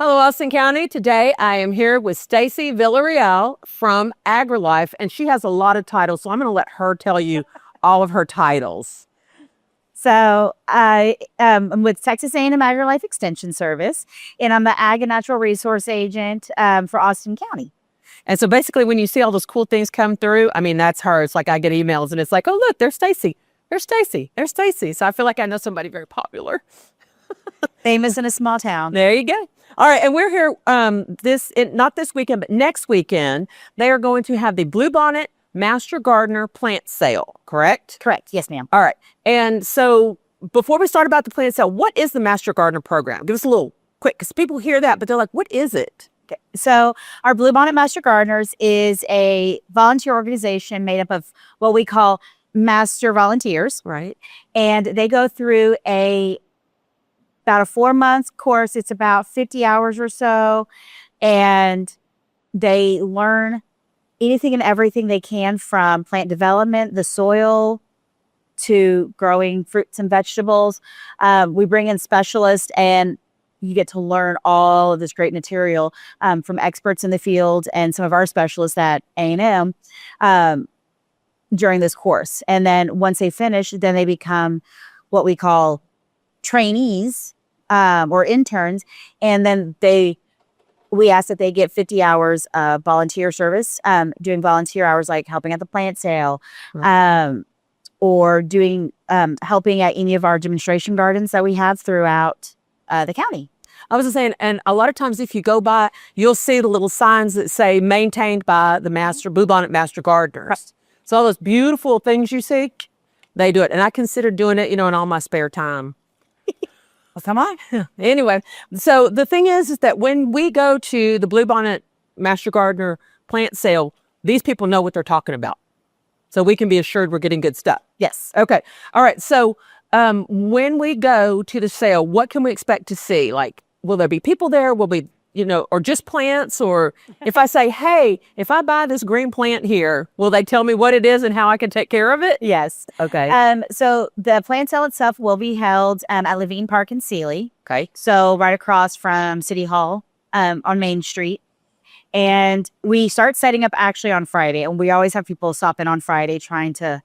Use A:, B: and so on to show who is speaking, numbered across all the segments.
A: Hello, Austin County. Today I am here with Staci Villareal from AgriLife, and she has a lot of titles, so I'm going to let her tell you all of her titles.
B: So I'm with Texas A&M AgriLife Extension Service, and I'm the Ag and Natural Resource Agent for Austin County.
A: And so basically when you see all those cool things come through, I mean, that's her. It's like I get emails and it's like, oh, look, there's Staci. There's Staci. There's Staci. So I feel like I know somebody very popular.
B: Famous in a small town.
A: There you go. All right, and we're here not this weekend, but next weekend. They are going to have the Bluebonnet Master Gardener plant sale, correct?
B: Correct. Yes, ma'am.
A: All right. And so before we start about the plant sale, what is the Master Gardener program? Give us a little quick, because people hear that, but they're like, what is it?
B: Okay. So our Bluebonnet Master Gardeners is a volunteer organization made up of what we call master volunteers.
A: Right.
B: And they go through about a 4-month course. It's about 50 hours or so. And they learn anything and everything they can from plant development, the soil, to growing fruits and vegetables. We bring in specialists, and you get to learn all of this great material from experts in the field and some of our specialists at A&M during this course. And then once they finish, then they become what we call trainees or interns. And then we ask that they get 50 hours of volunteer service, doing volunteer hours like helping at the plant sale, or doing helping at any of our demonstration gardens that we have throughout the county.
A: I was just saying, and a lot of times if you go by, you'll see the little signs that say maintained by the Bluebonnet Master Gardeners.
B: Right.
A: So all those beautiful things you see, they do it. And I consider doing it, in all my spare time.
B: Well, come on.
A: Anyway, so the thing is that when we go to the Bluebonnet Master Gardener plant sale, these people know what they're talking about. So we can be assured we're getting good stuff.
B: Yes.
A: Okay. All right. So when we go to the sale, what can we expect to see? Like, will there be people there? Will we, or just plants? Or if I say, hey, if I buy this green plant here, will they tell me what it is and how I can take care of it?
B: Yes.
A: Okay.
B: So the plant sale itself will be held at Levine Park in Sealy.
A: Okay.
B: So right across from City Hall on Main Street. And we start setting up actually on Friday. And we always have people stop in on Friday trying to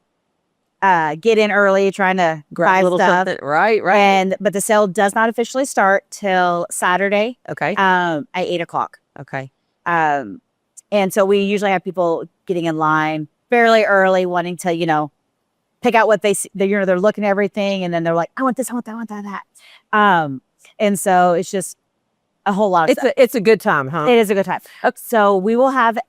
B: get in early, trying to
A: Grab
B: buy
A: a little
B: stuff.
A: something. Right.
B: But the sale does not officially start till Saturday.
A: Okay.
B: At 8 o'clock.
A: Okay.
B: And so we usually have people getting in line fairly early, wanting to, pick out what they see. They're looking at everything, and then they're like, I want this, I want that, I want that. And so it's just a whole lot of stuff.
A: It's a good time, huh?
B: It is a good time. Okay. So we will have,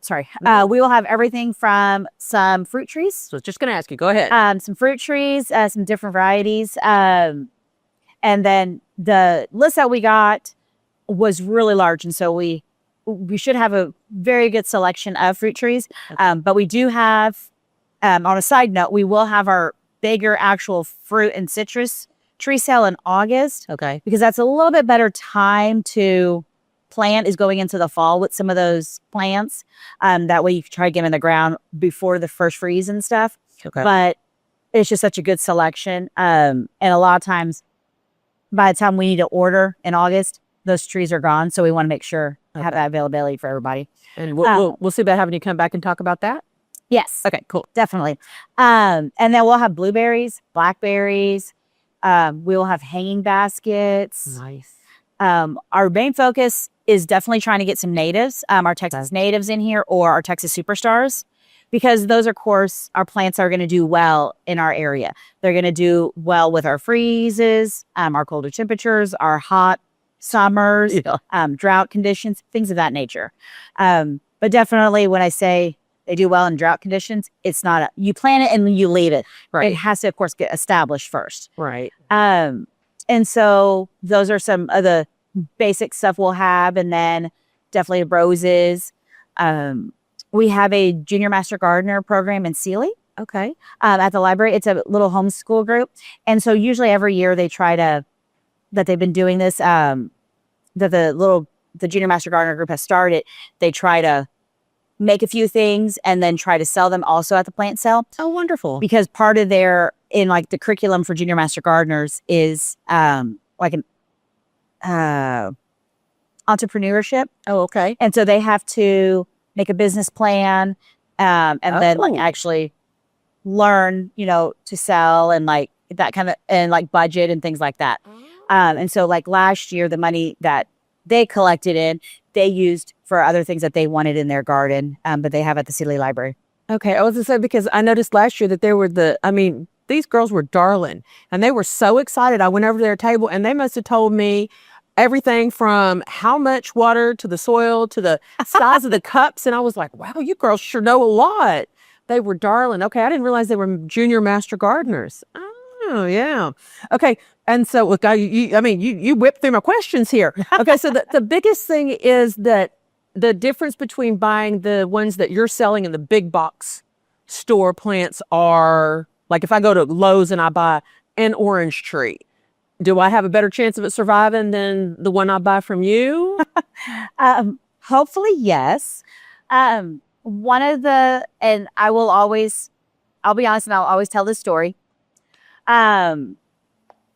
B: we will have everything from some fruit trees.
A: So I was just going to ask you, go ahead.
B: Some fruit trees, some different varieties. And then the list that we got was really large. And so we should have a very good selection of fruit trees.
A: Okay.
B: But we do have, on a side note, we will have our bigger actual fruit and citrus tree sale in August.
A: Okay.
B: Because that's a little bit better time to plant, is going into the fall with some of those plants. That way you can try to get them in the ground before the first freeze and stuff.
A: Okay.
B: But it's just such a good selection. And a lot of times by the time we need to order in August, those trees are gone. So we want to make sure to have that availability for everybody.
A: And we'll see about having you come back and talk about that.
B: Yes.
A: Okay, cool.
B: Definitely. And then we'll have blueberries, blackberries. We will have hanging baskets.
A: Nice.
B: Our main focus is definitely trying to get some natives, our Texas natives in here, or our Texas superstars, because those, of course, our plants are going to do well in our area. They're going to do well with our freezes, our colder temperatures, our hot summers, drought conditions, things of that nature. But definitely when I say they do well in drought conditions, it's not you plant it and you leave it.
A: Right.
B: It has to, of course, get established first.
A: Right.
B: And so those are some of the basic stuff we'll have. And then definitely roses. We have a junior master gardener program in Sealy.
A: Okay.
B: At the library. It's a little homeschool group. And so usually every year they try to, that they've been doing this, that the junior master gardener group has started, they try to make a few things and then try to sell them also at the plant sale.
A: Oh, wonderful.
B: Because part of their, in like the curriculum for junior master gardeners is like an entrepreneurship.
A: Oh, okay.
B: And so they have to make a business plan, and then like actually learn, to sell and like that kind of, and like budget and things like that. And so like last year, the money that they collected in, they used for other things that they wanted in their garden, but they have at the City Library.
A: Okay, I was gonna say, because I noticed last year that there were these girls were darling, and they were so excited. I went over to their table, and they must have told me everything from how much water to the soil to the size of the cups, and I was like, wow, you girls sure know a lot. They were darling. Okay, I didn't realize they were junior master gardeners. Oh, yeah. Okay, and so look, you whipped through my questions here. Okay, so the biggest thing is that the difference between buying the ones that you're selling in the big box store plants are, like if I go to Lowe's and I buy an orange tree, do I have a better chance of it surviving than the one I buy from you?
B: Hopefully, yes. And I'll be honest, and I'll always tell this story.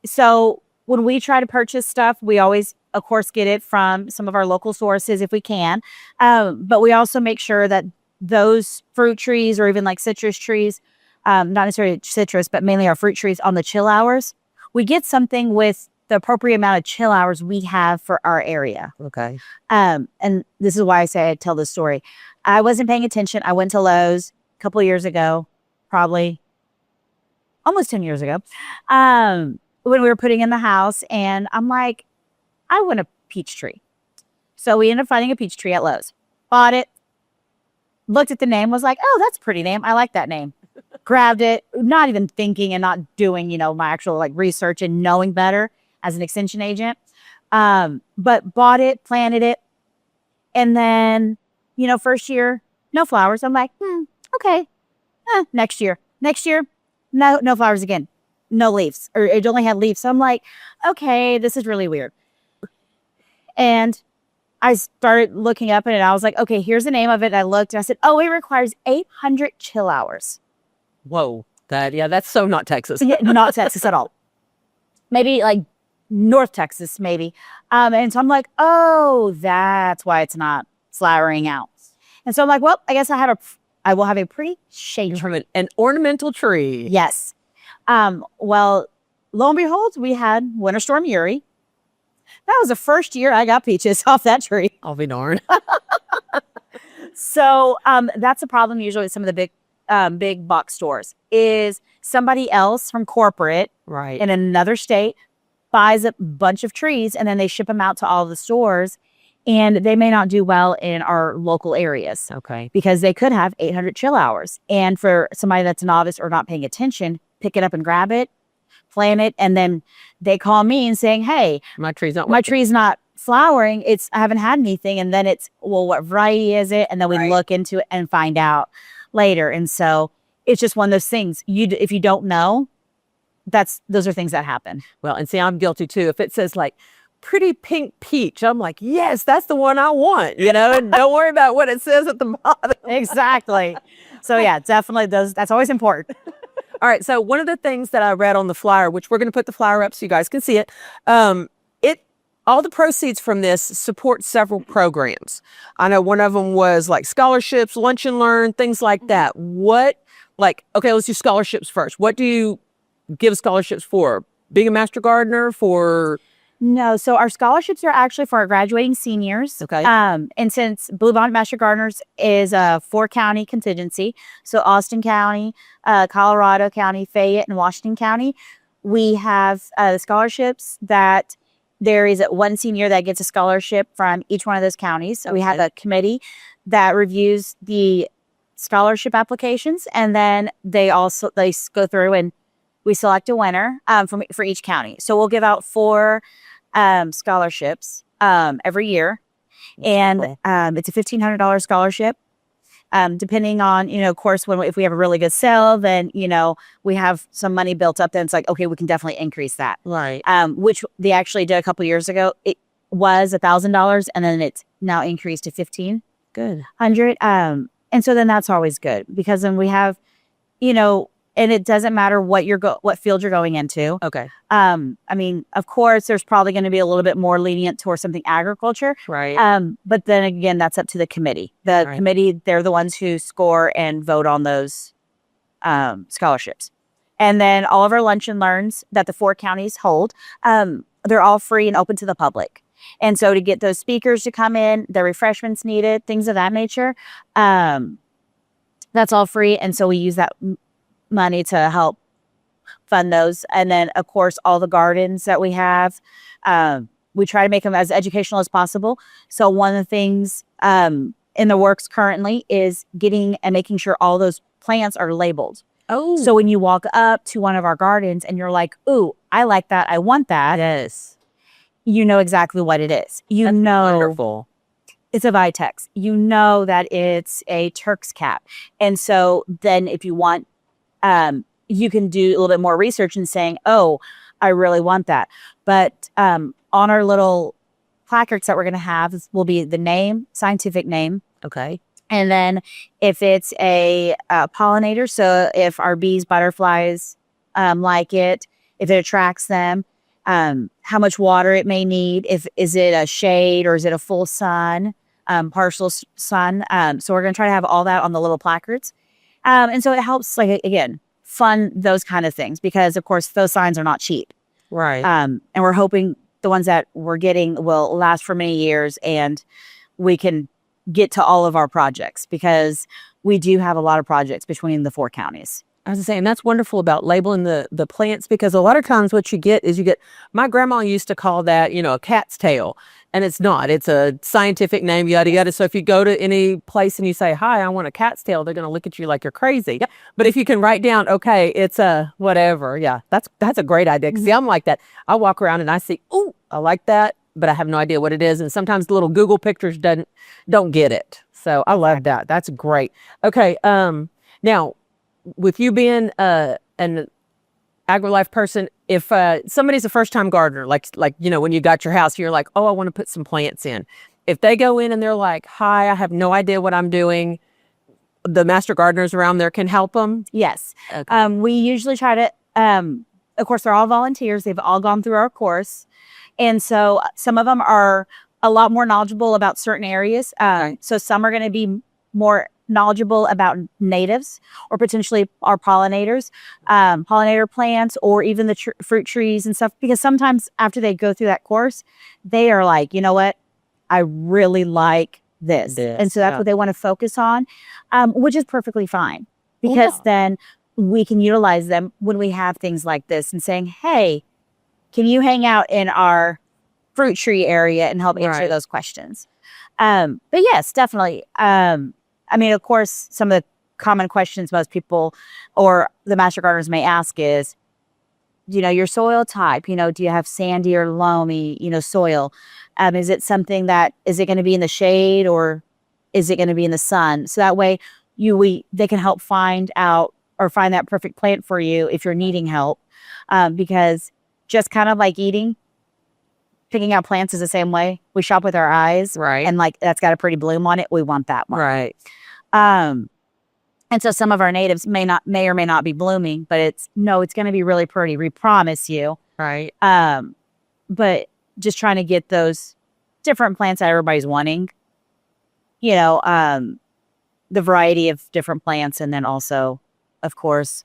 B: So when we try to purchase stuff, we always, of course, get it from some of our local sources if we can. But we also make sure that those fruit trees or even like citrus trees, not necessarily citrus, but mainly our fruit trees on the chill hours, we get something with the appropriate amount of chill hours we have for our area.
A: Okay.
B: And this is why I say I tell this story. I wasn't paying attention. I went to Lowe's a couple of years ago, probably almost 10 years ago, when we were putting in the house, and I'm like, I want a peach tree. So we ended up finding a peach tree at Lowe's. Bought it, looked at the name, was like, oh, that's a pretty name. I like that name. Grabbed it, not even thinking and not doing, my actual like research and knowing better as an extension agent. But bought it, planted it. And then, first year, no flowers. I'm like, okay. Next year, no flowers again. No leaves, or it only had leaves. So I'm like, okay, this is really weird. And I started looking up at it. I was like, okay, here's the name of it. And I looked and I said, oh, it requires 800 chill hours.
A: Whoa, that's so not Texas.
B: Yeah, not Texas at all. Maybe like North Texas, maybe. And so I'm like, oh, that's why it's not flowering out. And so I'm like, well, I guess I will have a pretty shade tree.
A: An ornamental tree.
B: Yes. Well, lo and behold, we had Winter Storm Uri. That was the first year I got peaches off that tree.
A: I'll be darned.
B: So that's a problem usually with some of the big box stores, is somebody else from corporate
A: right
B: in another state buys a bunch of trees, and then they ship them out to all the stores, and they may not do well in our local areas.
A: Okay.
B: Because they could have 800 chill hours. And for somebody that's a novice or not paying attention, pick it up and grab it, plant it, and then they call me and saying, hey,
A: my tree's
B: not flowering. I haven't had anything. And then it's, well, what variety is it? And then we look into it and find out later. And so it's just one of those things. If you don't know, those are things that happen.
A: Well, and see, I'm guilty too. If it says like pretty pink peach, I'm like, yes, that's the one I want, and don't worry about what it says at the bottom.
B: Exactly. So yeah, definitely that's always important.
A: All right. So one of the things that I read on the flyer, which we're going to put the flyer up so you guys can see it, all the proceeds from this support several programs. I know one of them was like scholarships, lunch and learn, things like that. Okay, let's do scholarships first. What do you give scholarships for? Being a master gardener, for?
B: No, so our scholarships are actually for our graduating seniors.
A: Okay.
B: And since Bluebonnet Master Gardeners is a 4-county contingency, so Austin County, Colorado County, Fayette, and Washington County, we have the scholarships that there is one senior that gets a scholarship from each one of those counties. So we have a committee that reviews the scholarship applications, and then they go through and we select a winner for each county. So we'll give out 4 scholarships every year, and it's a $1,500 scholarship. Depending on, of course, if we have a really good sale, then, we have some money built up. Then it's like, okay, we can definitely increase that.
A: Right.
B: Which they actually did a couple years ago. It was $1,000, and then it's now increased to $1,500.
A: Good.
B: And so then that's always good, because then we have, and it doesn't matter what what field you're going into.
A: Okay.
B: I mean, of course, there's probably going to be a little bit more lenient towards something agriculture.
A: Right.
B: But then again, that's up to the committee. The
A: Right.
B: committee, they're the ones who score and vote on those scholarships. And then all of our lunch and learns that the 4 counties hold, they're all free and open to the public. And so to get those speakers to come in, the refreshments needed, things of that nature, that's all free. And so we use that money to help fund those. And then, of course, all the gardens that we have, we try to make them as educational as possible. So one of the things in the works currently is getting and making sure all those plants are labeled.
A: Oh.
B: So when you walk up to one of our gardens and you're like, ooh, I like that, I want that.
A: Yes.
B: You know exactly what it is. You
A: That's
B: know
A: wonderful.
B: it's a Vitex. You know that it's a Turk's cap. And so then if you want, you can do a little bit more research and saying, oh, I really want that. But on our little placards that we're going to have will be the name, scientific name.
A: Okay.
B: And then if it's a pollinator, so if our bees, butterflies like it, if it attracts them, how much water it may need, is it a shade or is it a full sun, partial sun. So we're going to try to have all that on the little placards. And so it helps, like, again, fund those kind of things because, of course, those signs are not cheap.
A: Right.
B: And we're hoping the ones that we're getting will last for many years and we can get to all of our projects because we do have a lot of projects between the 4 counties.
A: I was saying that's wonderful about labeling the plants because a lot of times what you get is my grandma used to call that, a cat's tail, and it's not. It's a scientific name, yada, yada. So if you go to any place and you say, hi, I want a cat's tail, they're going to look at you like you're crazy. Yep. But if you can write down, okay, it's a whatever. Yeah, that's a great idea. Because see, I'm like that. I walk around and I see, oh, I like that, but I have no idea what it is. And sometimes the little Google pictures don't get it. So I love that. That's great. Okay. Now, with you being an AgriLife person, if somebody's a first-time gardener, like when you got your house, you're like, oh, I want to put some plants in. If they go in and they're like, hi, I have no idea what I'm doing, the master gardeners around there can help them?
B: Yes.
A: Okay.
B: We usually try to, of course, they're all volunteers. They've all gone through our course. And so some of them are a lot more knowledgeable about certain areas.
A: Okay.
B: So some are going to be more knowledgeable about natives or potentially our pollinators, pollinator plants, or even the fruit trees and stuff. Because sometimes after they go through that course, they are like, you know what? I really like this. And so that's what they want to focus on, which is perfectly fine. Because then we can utilize them when we have things like this and saying, hey, can you hang out in our fruit tree area and help answer those questions? But yes, definitely. I mean, of course, some of the common questions most people or the master gardeners may ask is, your soil type, do you have sandy or loamy, soil? Is it something is it going to be in the shade or is it going to be in the sun? So that way they can help find out or find that perfect plant for you if you're needing help. Because just kind of like picking out plants is the same way. We shop with our eyes.
A: Right.
B: And like, that's got a pretty bloom on it. We want that one.
A: Right.
B: And so some of our natives may or may not be blooming, but it's going to be really pretty. We promise you.
A: Right.
B: But just trying to get those different plants that everybody's wanting, the variety of different plants. And then also, of course,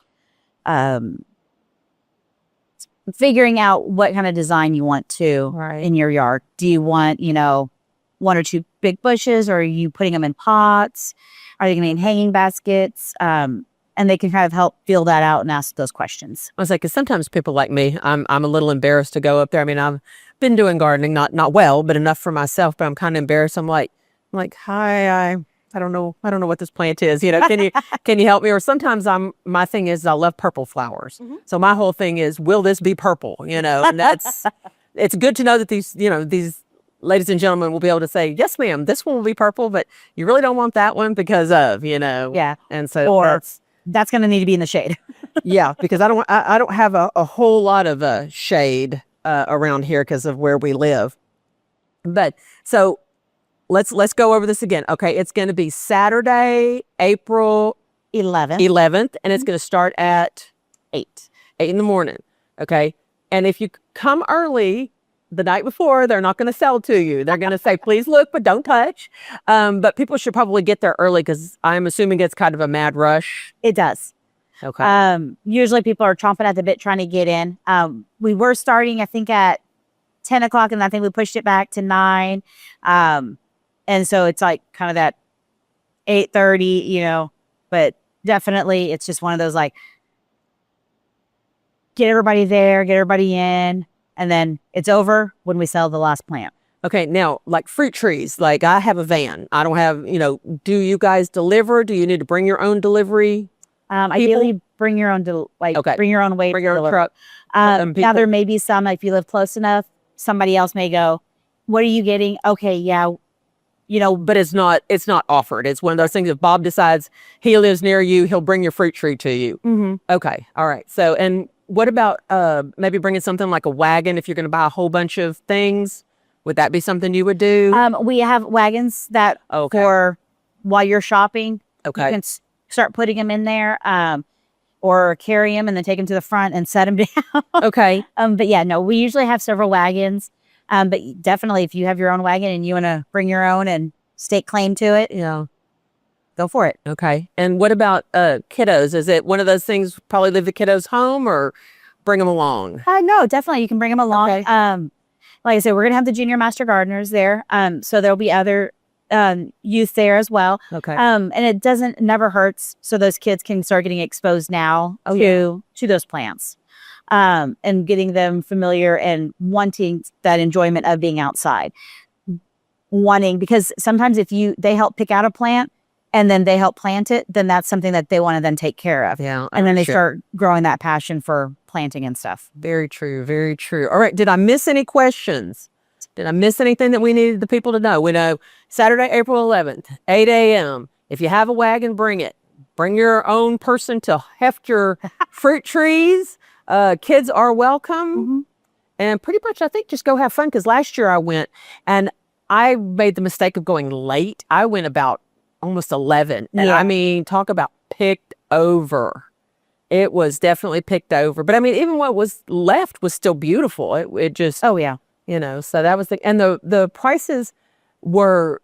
B: figuring out what kind of design you want in your yard. Do you want, 1 or 2 big bushes, or are you putting them in pots? Are they going to be in hanging baskets? And they can kind of help feel that out and ask those questions.
A: I was like, because sometimes people like me, I'm a little embarrassed to go up there. I mean, I've been doing gardening, not well, but enough for myself. But I'm kind of embarrassed. I'm like, hi, I don't know what this plant is. Can you help me? Or sometimes my thing is I love purple flowers. Mm-hmm. So my whole thing is, will this be purple? And it's good to know that these ladies and gentlemen will be able to say, yes, ma'am, this one will be purple, but you really don't want that one because of,
B: Yeah.
A: And so
B: that's going to need to be in the shade.
A: Yeah, because I don't have a whole lot of shade around here because of where we live. But so let's go over this again. Okay, it's going to be Saturday, April
B: 11th.
A: 11th, and it's going to start at
B: 8.
A: 8 in the morning. Okay. And if you come early the night before, they're not going to sell to you. They're going to say, please look, but don't touch. But people should probably get there early because I'm assuming it's kind of a mad rush.
B: It does.
A: Okay.
B: Usually people are chomping at the bit trying to get in. We were starting, I think, at 10 o'clock, and I think we pushed it back to 9. And so it's like kind of that 8:30, you know, but definitely it's just one of those like, get everybody there, get everybody in, and then it's over when we sell the last plant.
A: Okay. Now, like fruit trees, like I have a van. I don't have, you know, do you guys deliver? Do you need to bring your own delivery?
B: Ideally, bring your own,
A: Okay.
B: bring your own weight.
A: Bring your own
B: deliver.
A: truck.
B: Now there may be some, if you live close enough, somebody else may go, what are you getting? Okay, yeah. You know,
A: But it's not offered. It's one of those things. If Bob decides he lives near you, he'll bring your fruit tree to you.
B: mm-hmm.
A: Okay. All right. So, and what about maybe bringing something like a wagon if you're going to buy a whole bunch of things? Would that be something you would do?
B: We have wagons that
A: Okay.
B: for while you're shopping,
A: Okay.
B: you can start putting them in there, or carry them and then take them to the front and set them down.
A: Okay.
B: But yeah, no, we usually have several wagons. But definitely, if you have your own wagon and you want to bring your own and stake claim to it,
A: Yeah.
B: go for it.
A: Okay. And what about kiddos? Is it one of those things, probably leave the kiddos home or bring them along?
B: No, definitely, you can bring them along.
A: Okay.
B: Like I said, we're gonna have the junior master gardeners there. So there'll be other youth there as well.
A: Okay.
B: And it never hurts. So those kids can start getting exposed now to those plants. And getting them familiar and wanting that enjoyment of being outside. Because sometimes if they help pick out a plant and then they help plant it, then that's something that they want to then take care of.
A: Yeah.
B: And then they start growing that passion for planting and stuff.
A: Very true. Very true. All right. Did I miss any questions? Did I miss anything that we needed the people to know? We know Saturday, April 11th, 8 a.m. If you have a wagon, bring it. Bring your own person to heft your fruit trees. Kids are welcome.
B: Mm-hmm.
A: And pretty much, I think, just go have fun. Because last year I went and I made the mistake of going late. I went about almost 11. And
B: Yeah.
A: I mean, talk about picked over. It was definitely picked over. But I mean, even what was left was still beautiful. It just,
B: Oh yeah.
A: you know, so that was and the prices were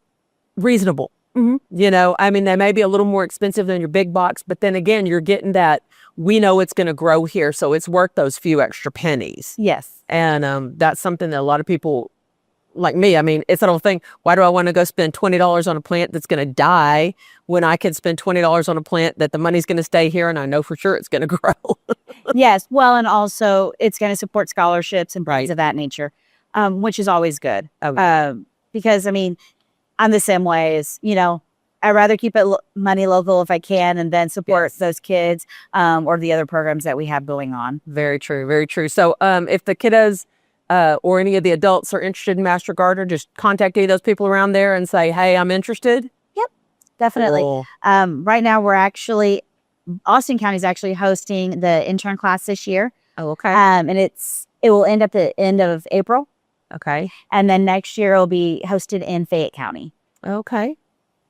A: reasonable.
B: Mhm.
A: You know, I mean, they may be a little more expensive than your big box, but then again, you're getting that we know it's going to grow here, so it's worth those few extra pennies.
B: Yes.
A: And that's something that a lot of people like me, I mean, it's that whole thing. Why do I want to go spend $20 on a plant that's going to die when I can spend $20 on a plant that the money's going to stay here and I know for sure it's going to grow?
B: Yes. Well, and also it's going to support scholarships and things
A: Right.
B: of that nature, which is always good.
A: Oh.
B: Because I mean, I'm the same way as, you know, I'd rather keep it money local if I can and then support
A: Yes.
B: those kids or the other programs that we have going on.
A: Very true. Very true. So if the kiddos or any of the adults are interested in Master Gardener, just contact any of those people around there and say, hey, I'm interested.
B: Definitely.
A: Cool.
B: Right now, Austin County is actually hosting the intern class this year.
A: Oh, okay.
B: And it will end at the end of April.
A: Okay.
B: And then next year it'll be hosted in Fayette County.
A: Okay.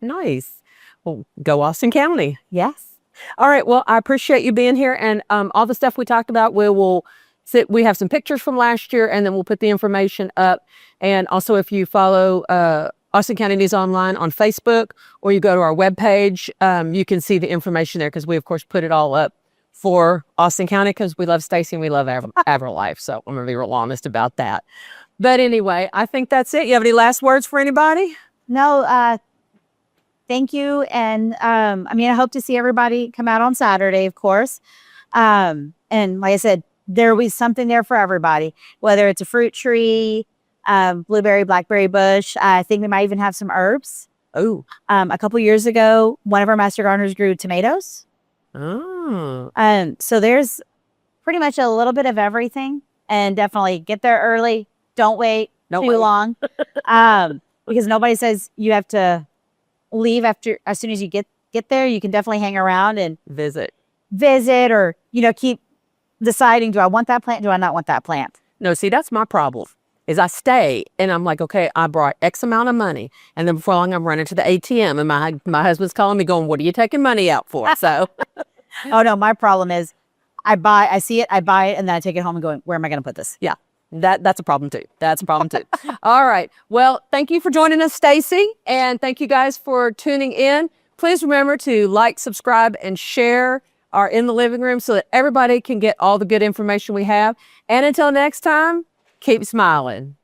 A: Nice. Well, go Austin County.
B: Yes.
A: All right. Well, I appreciate you being here. And all the stuff we talked about, we have some pictures from last year, and then we'll put the information up. And also, if you follow Austin County News Online on Facebook, or you go to our webpage, you can see the information there because we, of course, put it all up for Austin County because we love Staci and we love AgriLife. So I'm going to be real honest about that. But anyway, I think that's it. You have any last words for anybody?
B: No, thank you. And I mean, I hope to see everybody come out on Saturday, of course. And like I said, there will be something there for everybody, whether it's a fruit tree, blueberry, blackberry bush. I think we might even have some herbs.
A: Oh.
B: A couple years ago, one of our master gardeners grew tomatoes.
A: Oh.
B: So there's pretty much a little bit of everything, and definitely get there early. Don't wait too long. Because nobody says you have to leave as soon as you get there. You can definitely hang around and
A: Visit,
B: or, keep deciding, do I want that plant? Do I not want that plant?
A: No, see, that's my problem. is I stay and I'm like, okay, I brought X amount of money. And then before long, I'm running to the ATM and my husband's calling me going, what are you taking money out for? So,
B: Oh no, my problem is I see it, I buy it, and then I take it home and go, where am I going to put this?
A: yeah, that's a problem too. That's a problem too. All right. Well, thank you for joining us, Staci. And thank you guys for tuning in. Please remember to like, subscribe, and share our In the Living Room so that everybody can get all the good information we have. And until next time, keep smiling.